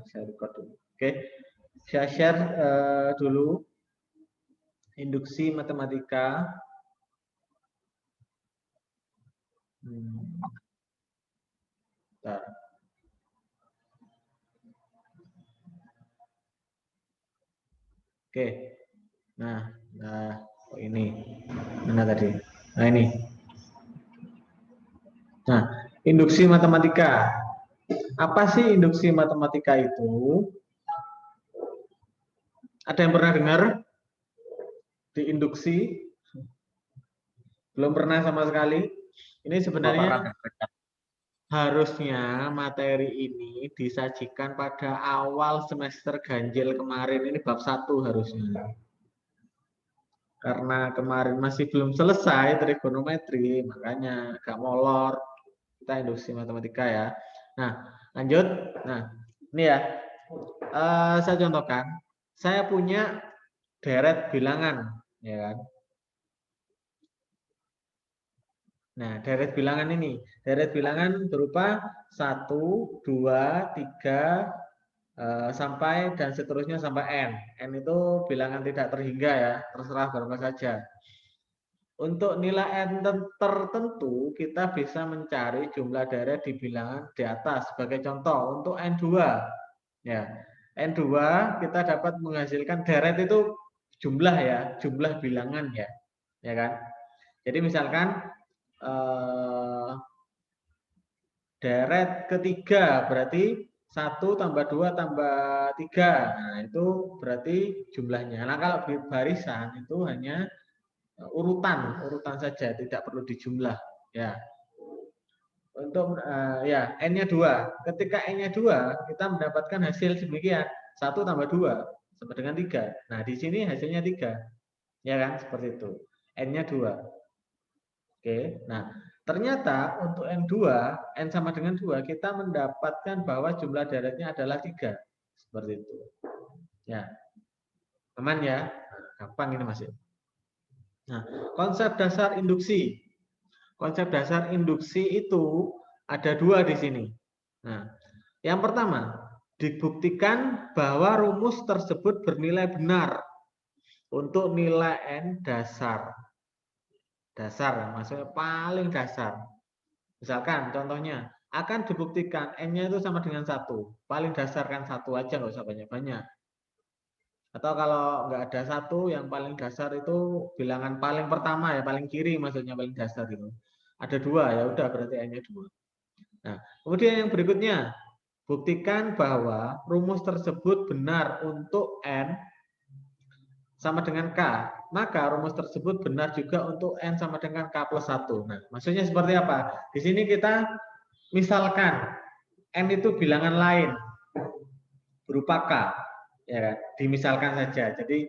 saya record dulu. Oke, saya share dulu induksi matematika. Bentar. Oke, nah, oh ini mana tadi? Nah ini. Nah, induksi matematika. Apa sih induksi matematika itu? Ada yang pernah dengar di induksi? Belum pernah sama sekali. Ini sebenarnya harusnya materi ini disajikan pada awal semester ganjil kemarin. Ini bab 1 harusnya. Karena kemarin masih belum selesai trigonometri, makanya agak molor. Kita induksi matematika ya. Nah, lanjut. Nah, ini ya. Saya contohkan. Saya punya deret bilangan, ya kan? Nah, deret bilangan ini. Deret bilangan berupa 1, 2, 3, sampai dan seterusnya sampai n. N itu bilangan tidak terhingga ya, terserah berapa saja. Untuk nilai n tertentu, kita bisa mencari jumlah deret di bilangan di atas. Sebagai contoh, untuk n2, ya, n2 kita dapat menghasilkan deret itu jumlah ya, jumlah bilangan ya kan. Jadi misalkan deret ketiga berarti 1 tambah 2 tambah 3. Nah, itu berarti jumlahnya. Nah, kalau barisan itu hanya urutan saja, tidak perlu dijumlah ya. Untuk ya n-nya 2. Ketika n-nya 2, kita mendapatkan hasil demikian. 1 tambah 2 sama dengan 3. Nah, di sini hasilnya 3. Ya kan, seperti itu. N-nya 2. Oke. Nah, ternyata untuk N2, N sama dengan 2, kita mendapatkan bahwa jumlah deretnya adalah 3. Seperti itu. Ya. Aman ya? Gampang ini Mas. Nah, konsep dasar induksi. Konsep dasar induksi itu ada 2 di sini. Nah, yang pertama, dibuktikan bahwa rumus tersebut bernilai benar untuk nilai N dasar. Dasar, maksudnya paling dasar. Misalkan contohnya, akan dibuktikan N-nya itu sama dengan 1. Paling dasar kan 1 aja, nggak usah banyak-banyak. Atau kalau nggak ada 1, yang paling dasar itu bilangan paling pertama ya, paling kiri maksudnya paling dasar itu. Ada 2, ya udah berarti N-nya 2. Nah, kemudian yang berikutnya, buktikan bahwa rumus tersebut benar untuk N sama dengan K. Maka rumus tersebut benar juga untuk N sama dengan K plus 1. Nah, maksudnya seperti apa? Di sini kita misalkan N itu bilangan lain berupa K. Ya kan? Dimisalkan saja. Jadi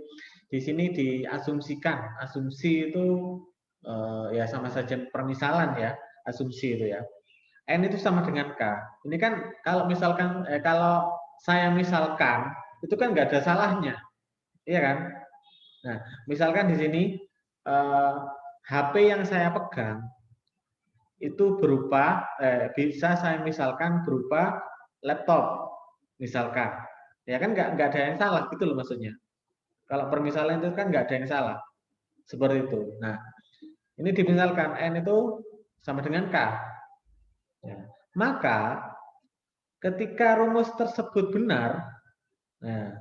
di sini diasumsikan. Asumsi itu ya sama saja permisalan ya. Asumsi itu ya. N itu sama dengan K. Ini kan kalau misalkan kalau saya misalkan itu kan nggak ada salahnya. Iya kan? Nah, misalkan di sini HP yang saya pegang itu berupa bisa saya misalkan berupa laptop, misalkan. Ya kan nggak ada yang salah gitu loh maksudnya. Kalau permisalan itu kan nggak ada yang salah. Seperti itu. Nah, ini dimisalkan N itu sama dengan K. Ya. Maka ketika rumus tersebut benar, nah,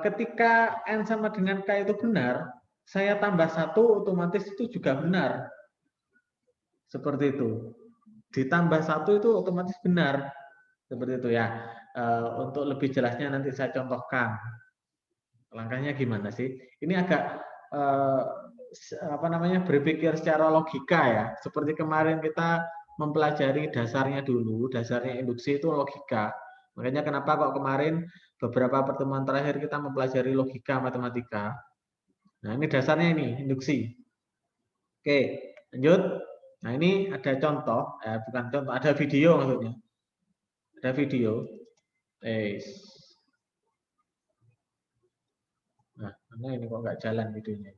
ketika N sama dengan K itu benar, saya tambah 1 otomatis itu juga benar. Seperti itu. Ditambah 1 itu otomatis benar. Seperti itu ya. Untuk lebih jelasnya nanti saya contohkan. Langkahnya gimana sih? Ini agak apa namanya berpikir secara logika ya. Seperti kemarin kita mempelajari dasarnya dulu, dasarnya induksi itu logika. Makanya kenapa kok kemarin beberapa pertemuan terakhir kita mempelajari logika matematika. Nah, ini dasarnya ini, induksi. Oke, lanjut. Nah, ini ada contoh, bukan contoh, ada video maksudnya. Ada video. Nah, mana ini kok nggak jalan videonya?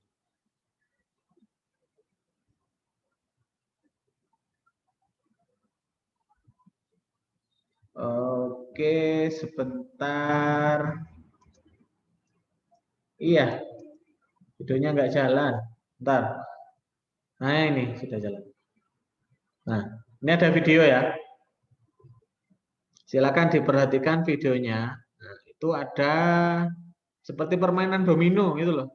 Oke, sebentar. Iya, videonya nggak jalan. Bentar. Nah, ini sudah jalan. Nah, ini ada video ya. Silakan diperhatikan videonya. Nah, itu ada seperti permainan domino gitu loh.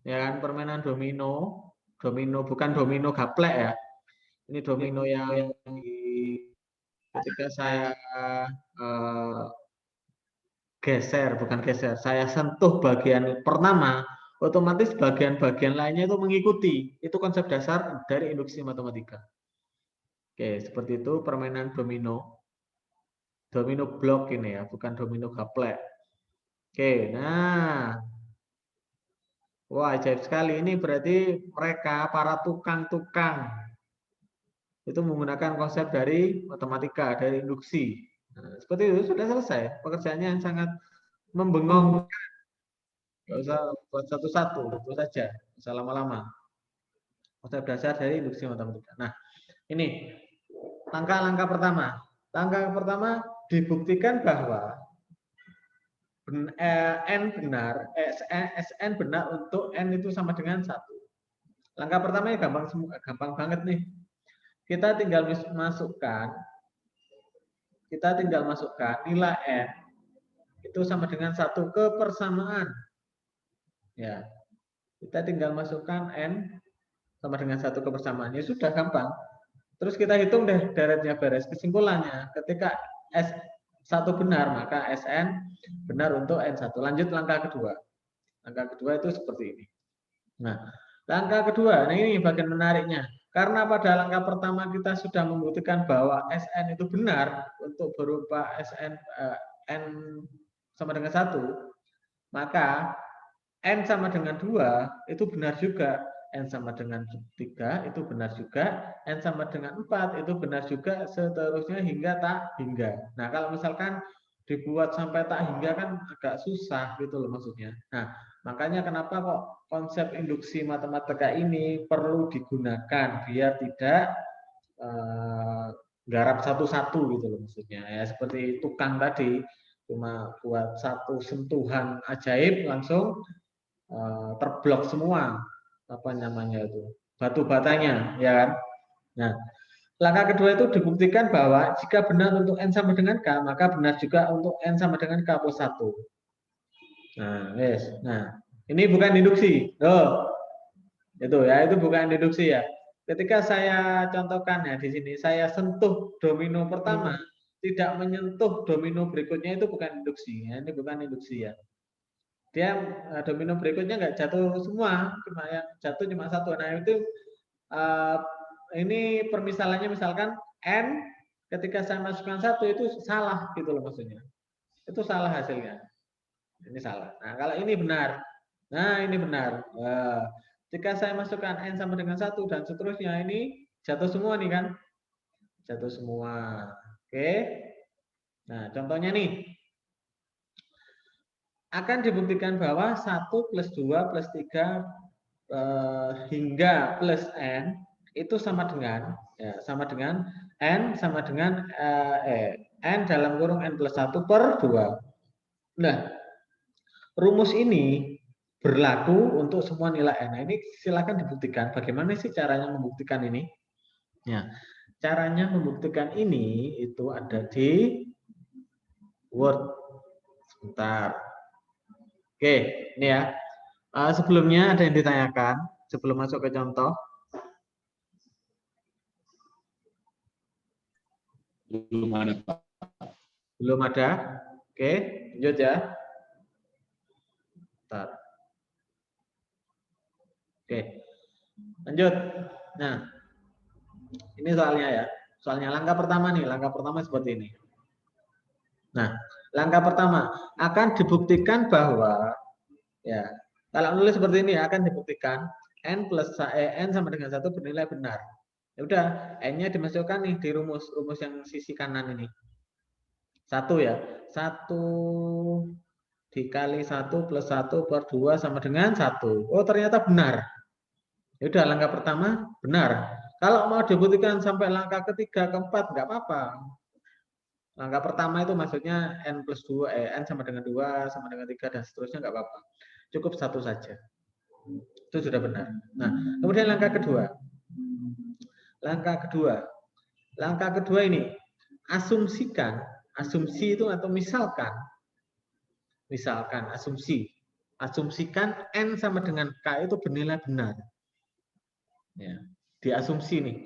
Ya kan, permainan domino. Domino bukan domino gaplek ya. Ini domino yang ketika saya eh, geser, bukan geser, saya sentuh bagian pertama, otomatis bagian-bagian lainnya itu mengikuti. Itu konsep dasar dari induksi matematika. Oke, seperti itu permainan domino. Domino blok ini ya, bukan domino gaplek. Oke, nah, wah ajaib sekali. Ini berarti mereka para tukang-tukang itu menggunakan konsep dari matematika, dari induksi. Nah, seperti itu sudah selesai. Pekerjaannya yang sangat membengong. Nggak usah buat satu-satu, itu saja. Nggak usah lama-lama. Konsep dasar dari induksi matematika. Nah, ini langkah-langkah pertama. Langkah pertama dibuktikan bahwa n benar, Sn benar untuk n itu sama dengan 1. Langkah pertama gampang banget nih. Kita tinggal masukkan nilai n itu sama dengan 1 kebersamaan. Ya. Kita tinggal masukkan n sama dengan 1 kebersamaan. Ya sudah gampang. Terus kita hitung deh deretnya beres. Kesimpulannya, ketika S1 benar, maka Sn benar untuk N1. Lanjut langkah kedua. Langkah kedua itu seperti ini. Nah, langkah kedua, nah ini bagian menariknya. Karena pada langkah pertama kita sudah membuktikan bahwa Sn itu benar untuk berupa Sn N sama dengan 1, maka N sama dengan 2 itu benar juga. N sama dengan 3 itu benar juga. N sama dengan 4 itu benar juga. Seterusnya hingga tak hingga. Nah, kalau misalkan dibuat sampai tak hingga kan agak susah gitu loh maksudnya. Nah, makanya kenapa kok konsep induksi matematika ini perlu digunakan biar tidak garap satu-satu gitu loh maksudnya. Ya seperti tukang tadi cuma buat satu sentuhan ajaib langsung terblok semua apa namanya itu batu batanya ya kan. Nah, langkah kedua itu dibuktikan bahwa jika benar untuk n sama dengan k maka benar juga untuk n sama dengan k plus 1. Nah, yes. Nah, ini bukan induksi. Oh, itu ya, itu bukan induksi ya. Ketika saya contohkan ya di sini, saya sentuh domino pertama, tidak menyentuh domino berikutnya itu bukan induksi. Ya. Ini bukan induksi ya. Dia domino berikutnya nggak jatuh semua, cuma yang jatuh cuma satu. Nah itu ini permisalannya misalkan n ketika saya masukkan 1 itu salah gitu loh maksudnya. Itu salah hasilnya. Ini salah. Nah kalau ini benar, nah ini benar. Jika saya masukkan n sama dengan 1 dan seterusnya ini jatuh semua nih kan, jatuh semua. Oke. Nah contohnya nih. Akan dibuktikan bahwa 1 plus 2 plus 3 hingga plus n itu sama dengan n sama dengan n dalam kurung n plus 1 per 2. Nah, rumus ini berlaku untuk semua nilai n. Nah, ini silakan dibuktikan. Bagaimana sih caranya membuktikan ini? Ya, caranya membuktikan ini itu ada di Word. Sebentar. Oke, ini ya. Sebelumnya ada yang ditanyakan sebelum masuk ke contoh? Belum ada, Pak. Belum ada? Oke, lanjut ya. Bentar. Oke, lanjut. Nah, ini soalnya ya. Soalnya langkah pertama nih, langkah pertama seperti ini. Nah, langkah pertama akan dibuktikan bahwa ya, kalau nulis seperti ini akan dibuktikan n plus n sama dengan 1 bernilai benar. Ya udah, n-nya dimasukkan nih di rumus yang sisi kanan ini. 1 ya. 1 dikali 1 plus 1 per 2 sama dengan 1. Oh, ternyata benar. Ya udah, langkah pertama benar. Kalau mau dibuktikan sampai langkah ketiga, keempat, nggak apa-apa. Langkah pertama itu maksudnya N plus 2, N sama dengan 2, sama dengan 3, dan seterusnya nggak apa-apa. Cukup satu saja. Itu sudah benar. Nah, kemudian langkah kedua. Langkah kedua ini, asumsikan, asumsi itu atau misalkan asumsikan N sama dengan K itu bernilai benar. Ya, diasumsi nih,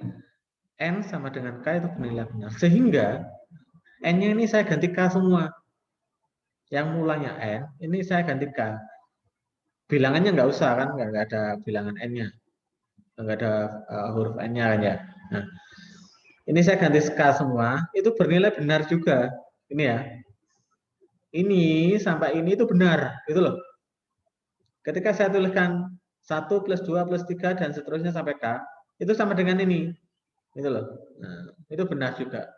N sama dengan K itu bernilai benar. Sehingga N-nya ini saya ganti K semua. Yang mulanya N, ini saya ganti K. Bilangannya nggak usah kan, nggak ada bilangan N-nya. Nggak ada huruf N-nya kan ya. Nah, ini saya ganti K semua, itu bernilai benar juga. Ini ya. Ini sampai ini itu benar, gitu loh. Ketika saya tuliskan 1 plus 2 plus 3 dan seterusnya sampai K, itu sama dengan ini. Gitu loh. Nah, itu benar juga.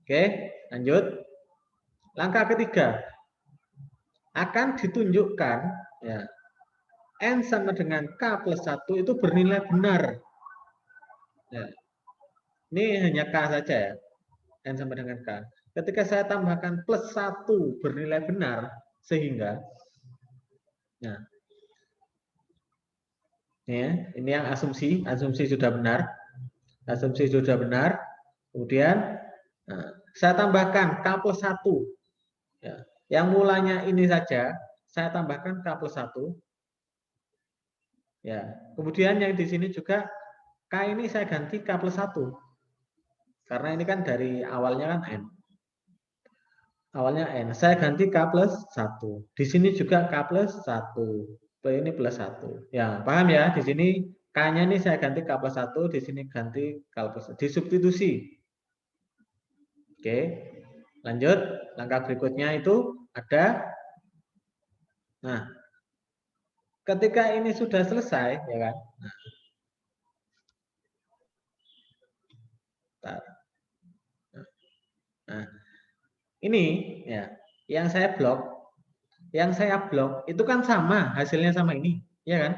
Oke, lanjut. Langkah ketiga, akan ditunjukkan ya, N sama dengan K plus 1 itu bernilai benar. Ya. Ini hanya K saja ya, N sama dengan K. Ketika saya tambahkan plus 1 bernilai benar, sehingga nah, ya, ini yang asumsi sudah benar. Asumsi sudah benar. Kemudian nah, saya tambahkan K plus 1. Ya. Yang mulanya ini saja, saya tambahkan K plus 1. Ya. Kemudian yang di sini juga K ini saya ganti K plus 1. Karena ini kan dari awalnya kan N. Awalnya N. Saya ganti K plus 1. Di sini juga K plus 1. Ini plus 1. Ya, paham ya? Di sini K-nya ini saya ganti K plus 1. Di sini ganti K plus 1. Disubstitusi. Oke. Lanjut. Langkah berikutnya itu ada. Nah, ketika ini sudah selesai, ya kan? Nah, ini ya, yang saya blok itu kan sama, hasilnya sama ini, ya kan?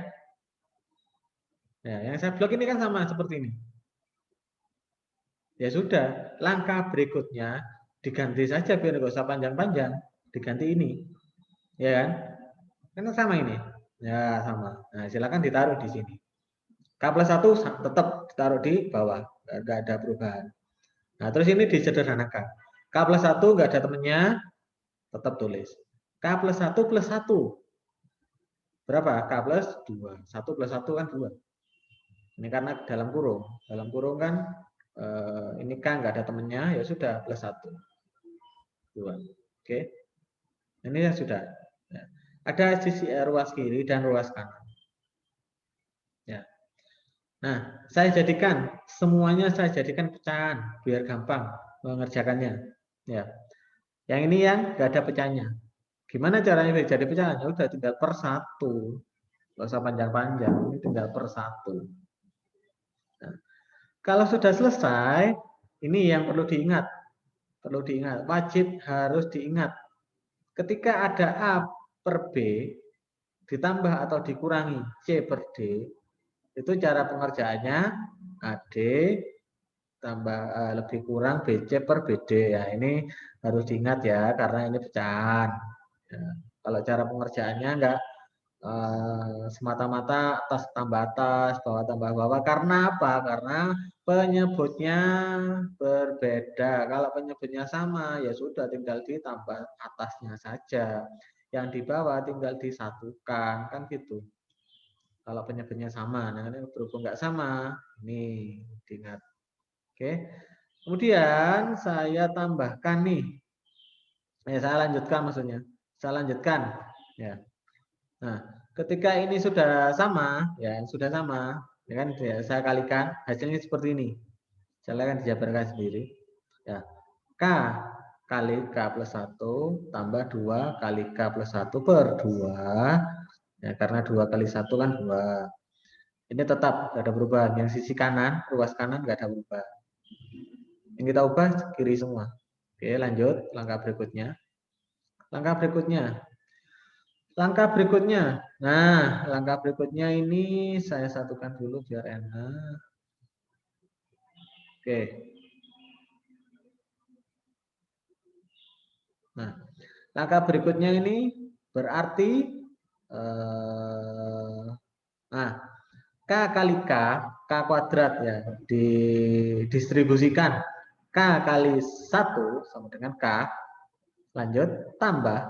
Ya, yang saya blok ini kan sama seperti ini. Ya sudah, langkah berikutnya diganti saja biar nggak usah panjang-panjang, diganti ini, ya kan? Karena sama ini, ya sama. Nah, silakan ditaruh di sini. K plus 1 tetap ditaruh di bawah, nggak ada perubahan. Nah, terus ini disederhanakan. K plus 1 nggak ada temennya, tetap tulis. K plus 1 plus 1. Berapa? K plus 2. 1 plus 1 kan 2. Ini karena dalam kurung. Dalam kurung kan ini K nggak ada temennya, ya sudah plus 1. 2. Oke. Ini yang sudah. Ya. Ada sisi ruas kiri dan ruas kanan. Ya. Nah, saya jadikan semuanya pecahan biar gampang mengerjakannya. Ya. Yang ini yang nggak ada pecahnya. Gimana caranya jadi pecahan? Ya udah tinggal per 1. Nggak usah panjang-panjang. Ini tinggal per 1. Nah, kalau sudah selesai, ini yang perlu diingat. Wajib harus diingat. Ketika ada A per B ditambah atau dikurangi C per D, itu cara pengerjaannya AD tambah lebih kurang BC per BD. Ya, ini harus diingat ya, karena ini pecahan. Ya, kalau cara pengerjaannya enggak semata-mata atas tambah atas, bawah tambah bawah. Karena apa? Karena penyebutnya berbeda. Kalau penyebutnya sama, ya sudah tinggal ditambah atasnya saja. Yang di bawah tinggal disatukan, kan gitu. Kalau penyebutnya sama, nah ini berhubung nggak sama, ini diingat. Oke. Kemudian saya tambahkan nih. Saya lanjutkan maksudnya. Saya lanjutkan. Ya. Nah, ketika ini sudah sama, ya kan ya, saya kalikan hasilnya seperti ini. Saya akan dijabarkan sendiri. Ya, K kali K plus 1 tambah 2 kali K plus 1 per 2. Ya, karena 2 kali 1 kan 2. Ini tetap tidak ada perubahan. Yang sisi kanan, ruas kanan nggak ada perubahan. Yang kita ubah kiri semua. Oke, lanjut langkah berikutnya. Langkah berikutnya. Nah, langkah berikutnya ini saya satukan dulu biar enak. Oke. Nah, langkah berikutnya ini berarti nah, K kali K kuadrat ya, didistribusikan K kali 1 sama dengan K, lanjut tambah,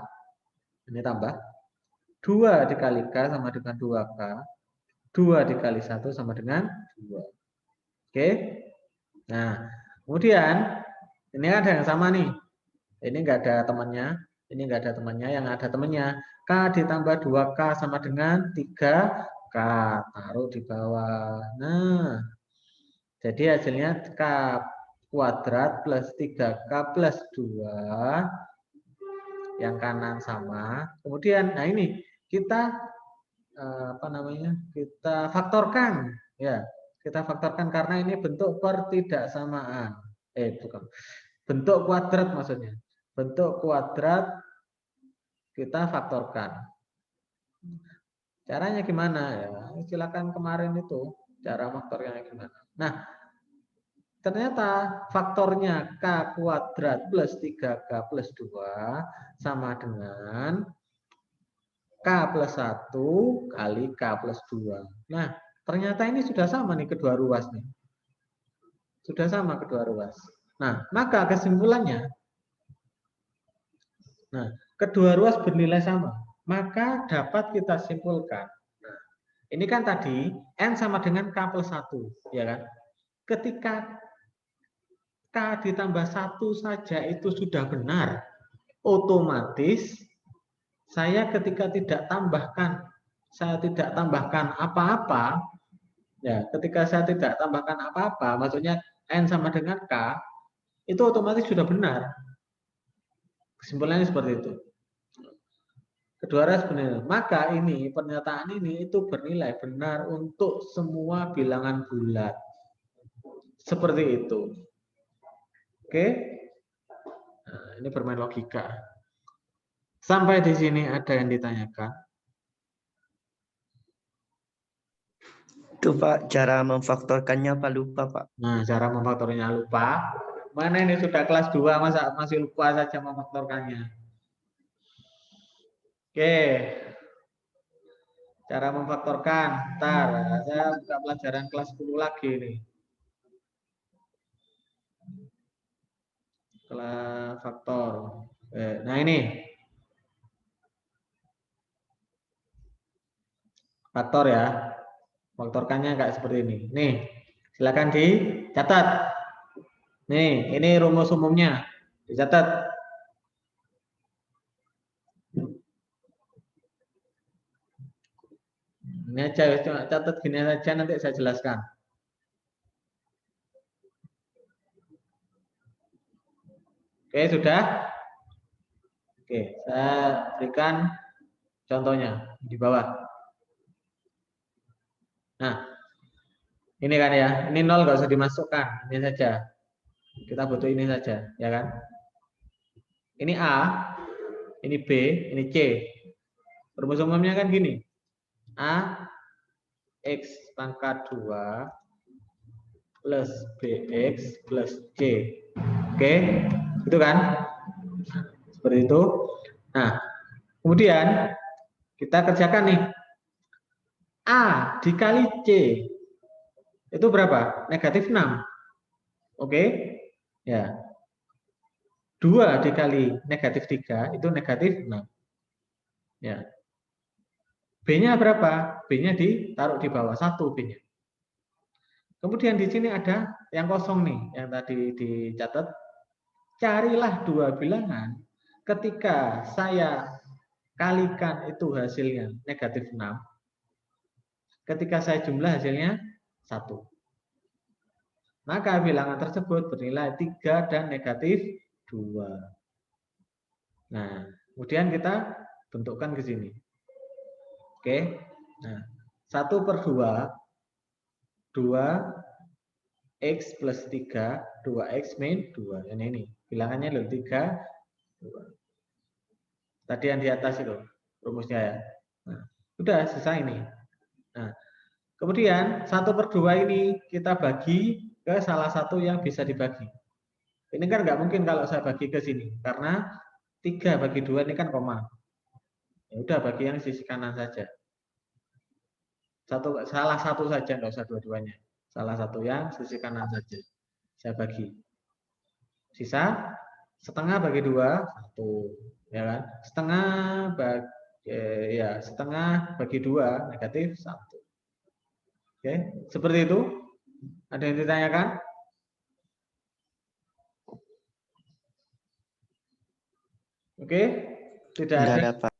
ini tambah, 2 dikali K sama dengan 2K, 2 dikali 1 sama dengan 2. Oke, nah kemudian ini ada yang sama nih, ini enggak ada temannya, ini enggak ada temannya, yang ada temannya K ditambah 2K sama dengan 3K, taruh di bawah. Nah, jadi hasilnya K kuadrat plus 3K plus 2, yang kanan sama. Kemudian, nah ini kita apa namanya? Kita faktorkan, ya. Kita faktorkan karena ini bentuk pertidaksamaan. Bukan. Bentuk kuadrat maksudnya. Bentuk kuadrat kita faktorkan. Caranya gimana ya? Silakan kemarin itu cara faktornya gimana. Nah, ternyata faktornya K kuadrat plus 3K plus 2 sama dengan K plus 1 kali K plus 2. Nah, ternyata ini sudah sama nih kedua ruas nih. Sudah sama kedua ruas. Nah, maka kesimpulannya, nah, kedua ruas bernilai sama. Maka dapat kita simpulkan. Nah, ini kan tadi N sama dengan K plus 1, ya kan? Ketika K ditambah 1 saja itu sudah benar, otomatis saya ketika tidak tambahkan, saya tidak tambahkan apa-apa, ya, ketika saya tidak tambahkan apa-apa, maksudnya N sama dengan K, itu otomatis sudah benar. Kesimpulannya seperti itu. Kedua ruas bernilai. Maka ini pernyataan ini itu bernilai benar untuk semua bilangan bulat. Seperti itu. Oke. Nah, ini bermain logika. Sampai di sini ada yang ditanyakan? Itu Pak, cara memfaktorkannya apa lupa Pak? Nah, cara memfaktornya lupa. Mana ini sudah kelas 2 masa masih lupa saja memfaktorkannya. Oke. Cara memfaktorkan. Ntar, saya buka pelajaran kelas 10 lagi nih. Kelas faktor. Nah ini. Faktor ya. Faktorkannya kayak seperti ini. Nih, silakan dicatat. Nih, ini rumus umumnya. Dicatat. Ini aja, cuma catat gini saja, nanti saya jelaskan. Oke, sudah? Oke, saya berikan contohnya di bawah. Nah, ini kan ya, ini 0 nggak usah dimasukkan, ini saja. Kita butuh ini saja, ya kan? Ini A, ini B, ini C. Rumus umumnya kan gini. A X pangkat 2 plus BX plus C. Oke, itu kan? Seperti itu. Nah, kemudian kita kerjakan nih. A dikali C itu berapa? Negatif 6. Oke? Ya. 2 dikali negatif 3 itu negatif 6. Ya. B-nya berapa? B-nya ditaruh di bawah 1 B-nya. Kemudian di sini ada yang kosong nih, yang tadi dicatat. Carilah dua bilangan ketika saya kalikan itu hasilnya negatif 6. Ketika saya jumlah hasilnya 1. Maka bilangan tersebut bernilai 3 dan negatif 2. Nah, kemudian kita bentukkan ke sini. Oke. Nah, 1/2 2x plus 3 2x min 2. Ini bilangannya loh 3 2. Tadi yang di atas itu rumusnya ya. Nah, sudah selesai ini. Nah, kemudian 1/2 ini kita bagi ke salah satu yang bisa dibagi. Ini kan nggak mungkin kalau saya bagi ke sini karena 3 bagi 2 ini kan koma. Ya udah bagi yang sisi kanan saja. Salah satu saja, nggak usah dua-duanya. Salah satu yang sisi kanan saja. Saya bagi. Sisa setengah bagi 2, 1. Ya kan? Setengah bagi 2, negatif 1. Oke, seperti itu. Ada yang ditanyakan? Oke, tidak Enggak ada. ada, Pak.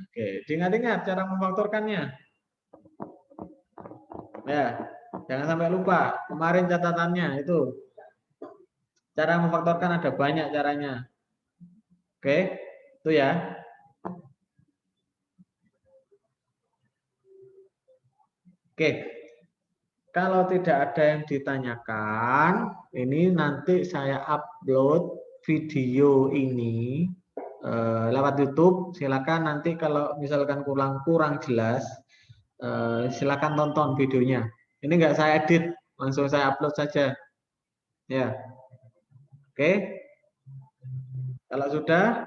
Oke, diingat-ingat cara memfaktorkannya. Ya, jangan sampai lupa. Kemarin catatannya itu. Cara memfaktorkan ada banyak caranya. Oke, itu ya. Oke, kalau tidak ada yang ditanyakan, ini nanti saya upload video ini lewat YouTube. Silakan nanti kalau misalkan kurang jelas, silakan tonton videonya. Ini nggak saya edit, langsung saya upload saja. Ya, oke. Kalau sudah